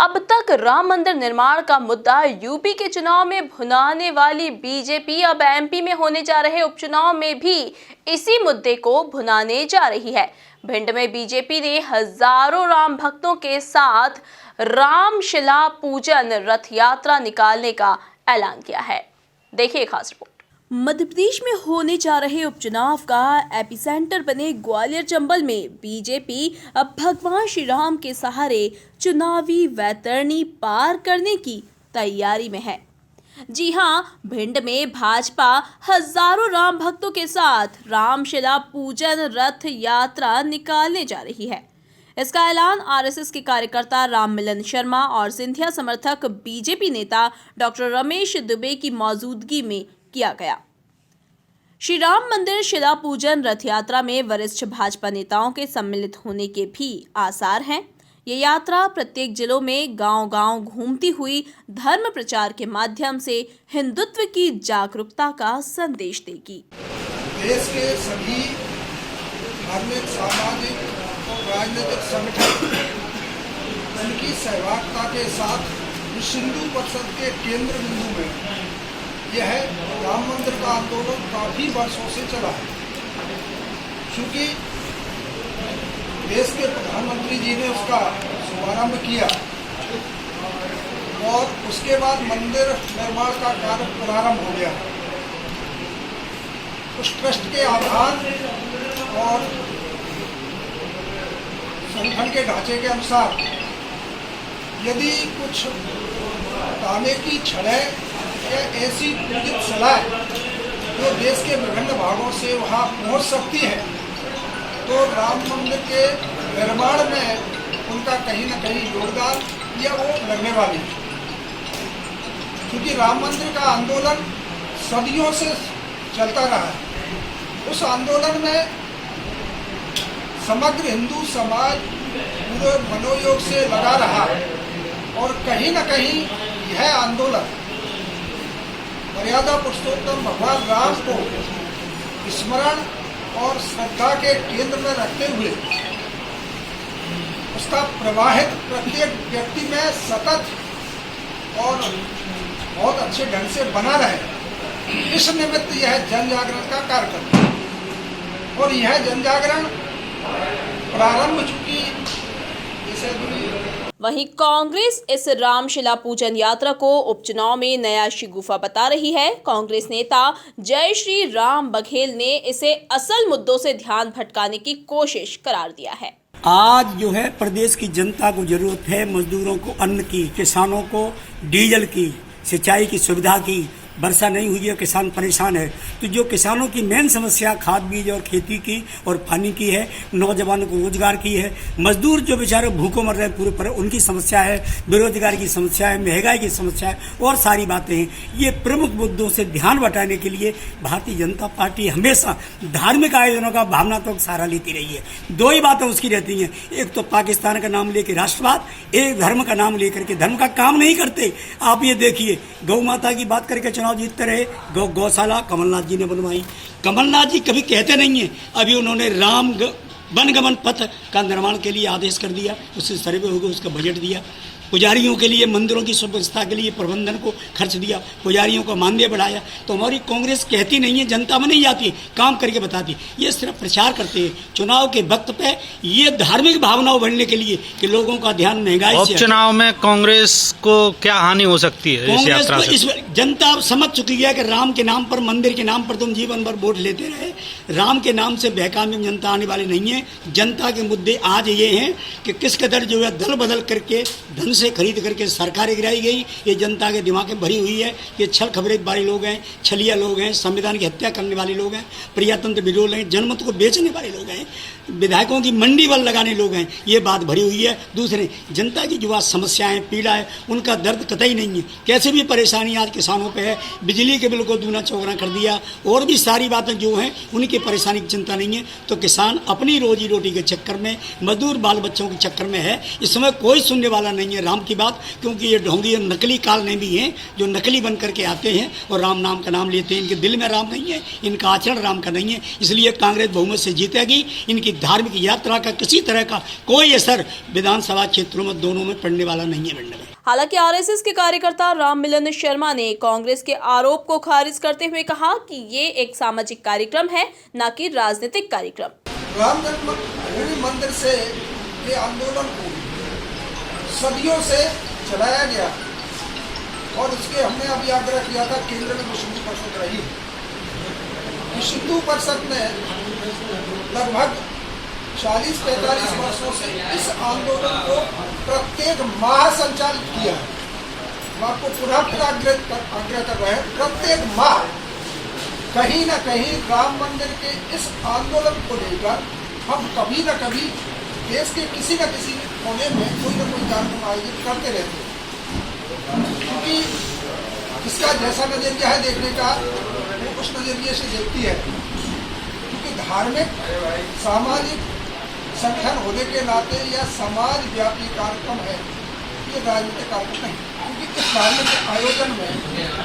अब तक राम मंदिर निर्माण का मुद्दा यूपी के चुनाव में भुनाने वाली बीजेपी अब एमपी में होने जा रहे उपचुनाव में भी इसी मुद्दे को भुनाने जा रही है। भिंड में बीजेपी ने हजारों राम भक्तों के साथ रामशिला पूजन रथ यात्रा निकालने का ऐलान किया है। देखिए खास रिपोर्ट। मध्य प्रदेश में होने जा रहे उपचुनाव का एपिसेंटर बने ग्वालियर चंबल में बीजेपी अब भगवान श्री राम के सहारे चुनावी वैतरणी पार करने की तैयारी में है। जी हां, भिंड में भाजपा हजारों राम भक्तों के साथ रामशिला पूजन रथ यात्रा निकालने जा रही है। इसका ऐलान आरएसएस के कार्यकर्ता राम मिलन शर्मा और सिंधिया समर्थक बीजेपी नेता डॉक्टर रमेश दुबे की मौजूदगी में किया गया। श्री राम मंदिर शिला पूजन रथ यात्रा में वरिष्ठ भाजपा नेताओं के सम्मिलित होने के भी आसार हैं। ये यात्रा प्रत्येक जिलों में गांव-गांव घूमती हुई धर्म प्रचार के माध्यम से हिंदुत्व की जागरूकता का संदेश देगी। देश के सभी धार्मिक, सामाजिक और राजनीतिक संगठन उनकी सहभागिता के साथ हिंदू परिषद के केंद्र बिंदु में यह राम मंदिर का आंदोलन काफी वर्षों से चला है। क्योंकि देश के प्रधानमंत्री जी ने उसका शुभारंभ किया और उसके बाद मंदिर निर्माण का कार्य प्रारंभ हो गया। उस ट्रस्ट के आधार और संगठन के ढांचे के अनुसार यदि कुछ तांबे की छड़ें या ऐसी पूजित सलाह जो देश के विभिन्न भागों से वहाँ पहुँच सकती है, तो राम मंदिर के निर्माण में उनका कहीं न कहीं योगदान या वो लगने वाली है। क्योंकि राम मंदिर का आंदोलन सदियों से चलता रहा है। उस आंदोलन में समग्र हिंदू समाज पूरे मनोयोग से लगा रहा और कहीं न कहीं यह आंदोलन मर्यादा पुरुषोत्तम भगवान राम को स्मरण और श्रद्धा के केंद्र में रखते हुए उसका प्रवाहित प्रत्येक व्यक्ति में सतत और बहुत अच्छे ढंग से बना रहे, इस निमित्त यह जन जागरण का कार्यक्रम है। और यह जन जागरण प्रारंभ चुकी वहीं कांग्रेस इस रामशिला पूजन यात्रा को उपचुनाव में नया शिगुफा बता रही है। कांग्रेस नेता जय श्री राम बघेल ने इसे असल मुद्दों से ध्यान भटकाने की कोशिश करार दिया है। आज जो है प्रदेश की जनता को जरूरत है मजदूरों को अन्न की, किसानों को डीजल की, सिंचाई की सुविधा की। वर्षा नहीं हुई है, किसान परेशान है। तो जो किसानों की मेन समस्या खाद बीज और खेती की और पानी की है, नौजवानों को रोजगार की है, मजदूर जो बेचारे भूखों मर रहे हैं पूरे पर उनकी समस्या है, बेरोजगारी की समस्या है, महंगाई की समस्या है और सारी बातें हैं। ये प्रमुख मुद्दों से ध्यान बटाने के लिए भारतीय जनता पार्टी हमेशा धार्मिक आयोजनों का भावनात्मक सहारा लेती रही है। दो ही बातें उसकी रहती हैं, एक तो पाकिस्तान का नाम लेकर राष्ट्रवाद, एक धर्म का नाम लेकर के धर्म का काम नहीं करते। आप ये देखिए, गौ माता की बात करके चुनाव जीतते रहे। गौशाला कमलनाथ जी ने बनवाई। कमलनाथ जी कभी कहते नहीं है। अभी उन्होंने राम वनगमन पथ का निर्माण के लिए आदेश कर दिया, उससे सर्वे हो गया, उसका बजट दिया। पुजारियों के लिए मंदिरों की सुव्यवस्था के लिए प्रबंधन को खर्च दिया, पुजारियों का मानदेय बढ़ाया। तो हमारी कांग्रेस कहती नहीं है, जनता में नहीं जाती, काम करके बताती। ये सिर्फ प्रचार करते हैं चुनाव के वक्त पे, ये धार्मिक भावनाओं बढ़ने के लिए कि लोगों का ध्यान महंगाई से। चुनाव में कांग्रेस को क्या हानि हो सकती है इस यात्रा से? इस जनता समझ चुकी है कि राम के नाम पर, मंदिर के नाम पर तुम जीवन भर वोट लेते रहे। राम के नाम से बहकाने जनता आने वाली नहीं है। जनता के मुद्दे आज ये हैं कि किस कदर जो है दल बदल करके धन से खरीद करके सरकारें गिराई गई। ये जनता के दिमाग में भरी हुई है। ये छल खबरें वाले लोग हैं, छलिया लोग हैं, संविधान की हत्या करने वाले लोग हैं, प्रजातंत्र विरोध हैं, जनमत को बेचने वाले लोग हैं, विधायकों की मंडी बल लगाने लोग हैं। ये बात भरी हुई है। दूसरे, जनता की जो आज समस्याएं, पीड़ा है, उनका दर्द कतई नहीं है। कैसे भी परेशानी आज किसानों पे है, बिजली के बिल को दूना चौगुना कर दिया, और भी सारी बातें जो हैं उनकी परेशानी की चिंता नहीं है। तो किसान अपनी रोजी रोटी के चक्कर में, मजदूर बाल बच्चों के चक्कर में है। इस समय कोई सुनने वाला नहीं है राम की बात, क्योंकि ये ढोंगी नकली काल ने भी हैं जो नकली बन करके आते हैं और राम नाम का नाम लेते हैं। इनके दिल में राम नहीं है, इनका आचरण राम का नहीं है। इसलिए कांग्रेस बहुमत से जीतेगी। इनकी धार्मिक यात्रा का किसी तरह का कोई असर विधानसभा क्षेत्रों में दोनों में पड़ने वाला नहीं है भिंड में। हालांकि आरएसएस के कार्यकर्ता राम मिलन शर्मा ने कांग्रेस के आरोप को खारिज करते हुए कहा कि ये एक सामाजिक कार्यक्रम है, न कि राजनीतिक कार्यक्रम। राम जन्मभूमि मंदिर से ये आंदोलन को सदियों से चलाया गया और उसके हमने अभी आग्रह किया था केंद्र में विश्व हिंदू परिषद रही। विश्व हिंदू परिषद ने लगभग 40-45 वर्षों से इस आंदोलन को प्रत्येक माह संचालित किया है। मैं आपको पुनः आग्रह कर रहे हैं, प्रत्येक माह कहीं न कहीं राम मंदिर के इस आंदोलन को लेकर हम कभी न कभी देश के किसी न किसी कोने में कोई न कोई कार्यक्रम आयोजित करते रहते हैं, क्योंकि जिसका जैसा नजरिया है देखने का वो उस नजरिए से देखती है। क्योंकि धार्मिक सामाजिक संगठन होने के नाते या समाज व्यापी कार्यक्रम है, ये राजनीतिक कार्यक्रम नहीं। क्योंकि इस धार्मिक आयोजन में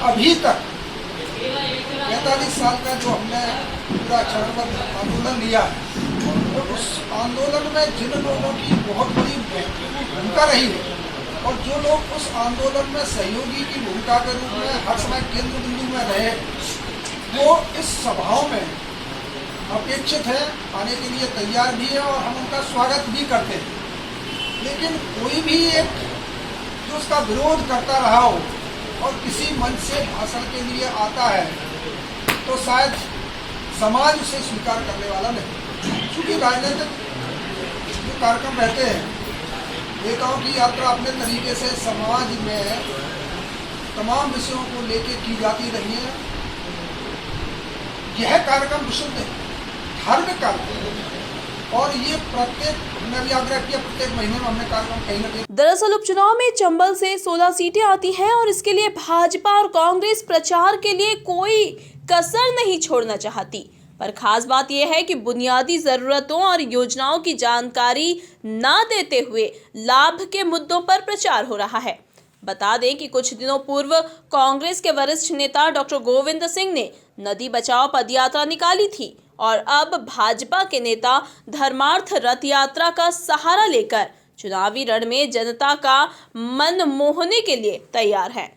अभी तक 45 साल का जो हमने पूरा चरणबद्ध आंदोलन लिया है, और उस आंदोलन में जिन लोगों की बहुत बड़ी भूमिका रही है और जो लोग उस आंदोलन में सहयोगी की भूमिका के रूप में हर समय केंद्र बिंदु में रहे, वो इस सभाओं में अपेक्षित है, आने के लिए तैयार भी है और हम उनका स्वागत भी करते हैं। लेकिन कोई भी एक जो उसका विरोध करता रहा हो और किसी मंच से भाषण के लिए आता है तो शायद समाज उसे स्वीकार करने वाला नहीं। क्योंकि राजनीतिक जो कार्यक्रम रहते हैं, नेताओं की यात्रा अपने तरीके से समाज में तमाम विषयों को लेके की जाती रही है। यह कार्यक्रम विशुद्ध धार्मिक कार्यक्रम और ये प्रत्येक हमने भी आग्रह किया, प्रत्येक महीने में हमने कार्यक्रम कहीं न कहीं। दरअसल उपचुनाव में चंबल से 16 सीटें आती हैं और इसके लिए भाजपा और कांग्रेस प्रचार के लिए कोई कसर नहीं छोड़ना चाहती। पर खास बात यह है कि बुनियादी जरूरतों और योजनाओं की जानकारी न देते हुए लाभ के मुद्दों पर प्रचार हो रहा है। बता दें कि कुछ दिनों पूर्व कांग्रेस के वरिष्ठ नेता डॉक्टर गोविंद सिंह ने नदी बचाओ पदयात्रा निकाली थी और अब भाजपा के नेता धर्मार्थ रथ यात्रा का सहारा लेकर चुनावी रण में जनता का मन मोहने के लिए तैयार हैं।